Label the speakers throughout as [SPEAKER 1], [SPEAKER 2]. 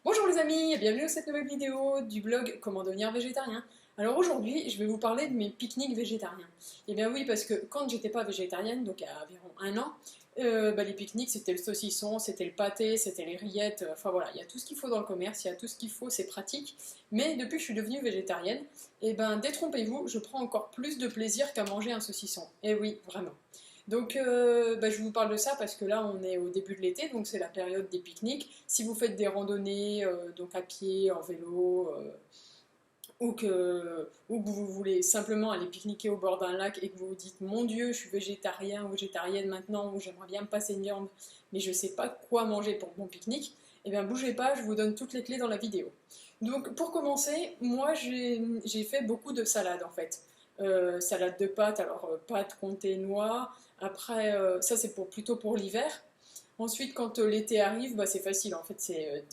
[SPEAKER 1] Bonjour les amis et bienvenue dans cette nouvelle vidéo du blog Comment devenir végétarien. Alors aujourd'hui, je vais vous parler de mes pique-niques végétariens. Et bien oui, parce que quand j'étais pas végétarienne, donc il y a environ un an, les pique-niques c'était le saucisson, c'était le pâté, c'était les rillettes, enfin voilà, il y a tout ce qu'il faut dans le commerce, il y a tout ce qu'il faut, c'est pratique. Mais depuis que je suis devenue végétarienne, et ben détrompez-vous, je prends encore plus de plaisir qu'à manger un saucisson. Et oui, vraiment. Donc je vous parle de ça parce que là on est au début de l'été, donc c'est la période des pique-niques. Si vous faites des randonnées, donc à pied, en vélo, ou que vous voulez simplement aller pique-niquer au bord d'un lac et que vous vous dites mon Dieu, je suis végétarien ou végétarienne maintenant, ou j'aimerais bien me passer une viande, mais je ne sais pas quoi manger pour mon pique-nique, eh bien bougez pas, je vous donne toutes les clés dans la vidéo. Donc pour commencer, moi j'ai fait beaucoup de salades en fait. Salade de pâtes, alors pâtes, comté, noix. Après, ça c'est plutôt pour l'hiver. Ensuite, quand l'été arrive, bah, c'est facile. En fait,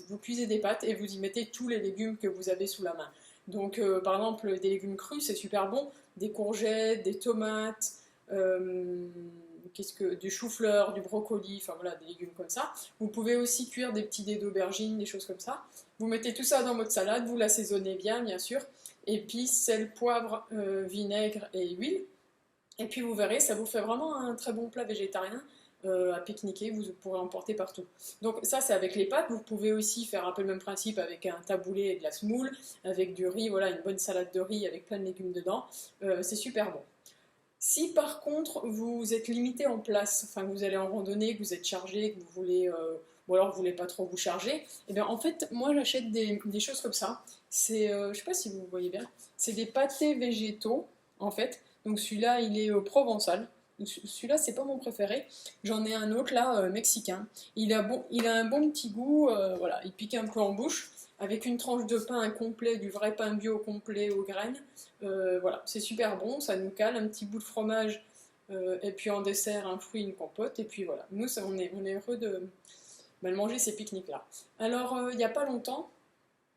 [SPEAKER 1] vous cuisez des pâtes et vous y mettez tous les légumes que vous avez sous la main. Donc, par exemple, des légumes crus, c'est super bon. Des courgettes, des tomates, euh, du chou-fleur, du brocoli, enfin voilà, des légumes comme ça. Vous pouvez aussi cuire des petits dés d'aubergine, des choses comme ça. Vous mettez tout ça dans votre salade, vous l'assaisonnez bien sûr. Épices, sel, poivre, vinaigre et huile. Et puis vous verrez, ça vous fait vraiment un très bon plat végétarien à pique-niquer, vous pourrez emporter partout. Donc ça c'est avec les pâtes, vous pouvez aussi faire un peu le même principe avec un taboulé et de la semoule, avec du riz, voilà, une bonne salade de riz avec plein de légumes dedans, c'est super bon. Si par contre vous êtes limité en place, enfin que vous allez en randonnée, que vous êtes chargé, que vous voulez, ou alors vous voulez pas trop vous charger, et bien en fait moi j'achète des choses comme ça. C'est, je sais pas si vous voyez bien, c'est des pâtés végétaux en fait. Donc celui-là il est provençal. Celui-là c'est pas mon préféré. J'en ai un autre là mexicain. Il a un bon petit goût, voilà, il pique un peu en bouche avec une tranche de pain complet, du vrai pain bio complet aux graines. Voilà, c'est super bon, ça nous cale, un petit bout de fromage, et puis en dessert, un fruit, une compote, et puis voilà. Nous, on est heureux de manger ces pique-niques-là. Alors, il n'y a pas longtemps,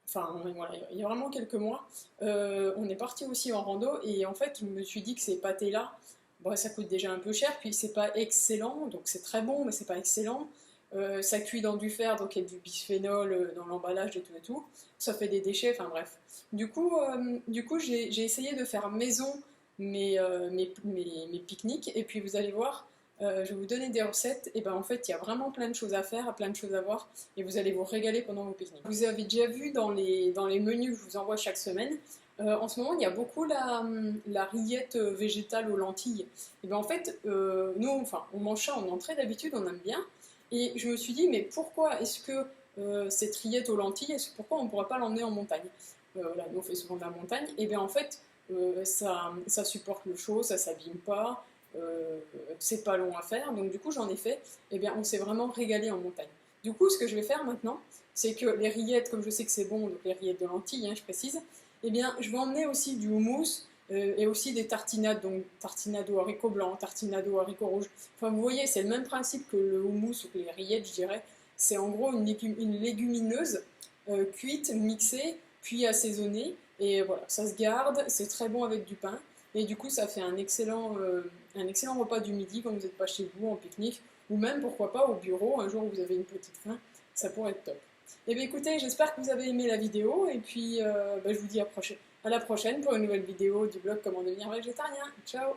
[SPEAKER 1] enfin, voilà, il y a vraiment quelques mois, on est parti aussi en rando, et en fait, je me suis dit que ces pâtés-là, bon, ça coûte déjà un peu cher, puis c'est pas excellent, donc c'est très bon, mais c'est pas excellent. Ça cuit dans du fer, donc il y a du bisphénol dans l'emballage et tout et tout. Ça fait des déchets, enfin bref. Du coup j'ai essayé de faire maison mes pique-niques, et puis vous allez voir, je vais vous donner des recettes, et ben en fait il y a vraiment plein de choses à faire, plein de choses à voir, et vous allez vous régaler pendant vos pique-niques. Vous avez déjà vu dans les menus que je vous envoie chaque semaine, en ce moment il y a beaucoup la rillette végétale aux lentilles. Et ben en fait, nous, enfin, on mange ça en entrée d'habitude, on aime bien, et je me suis dit, mais pourquoi est-ce que cette rillette aux lentilles, pourquoi on ne pourrait pas l'emmener en montagne? Là, nous on fait souvent de la montagne, et bien en fait, ça supporte le chaud, ça s'abîme pas, c'est pas long à faire, donc du coup j'en ai fait, et bien on s'est vraiment régalé en montagne. Du coup, ce que je vais faire maintenant, c'est que les rillettes, comme je sais que c'est bon, donc les rillettes de lentilles, hein, je précise, et bien je vais emmener aussi du houmous, et aussi des tartinades, donc tartinades aux haricots blancs, tartinades aux haricots rouges. Enfin, vous voyez, c'est le même principe que le houmous ou que les rillettes, je dirais. C'est en gros une légumineuse cuite, mixée, puis assaisonnée. Et voilà, ça se garde, c'est très bon avec du pain. Et du coup, ça fait un excellent repas du midi quand vous n'êtes pas chez vous en pique-nique, ou même, pourquoi pas, au bureau, un jour où vous avez une petite faim, ça pourrait être top. Et bien écoutez, j'espère que vous avez aimé la vidéo, et puis je vous dis à la prochaine pour une nouvelle vidéo du blog Comment devenir végétarien. Ciao!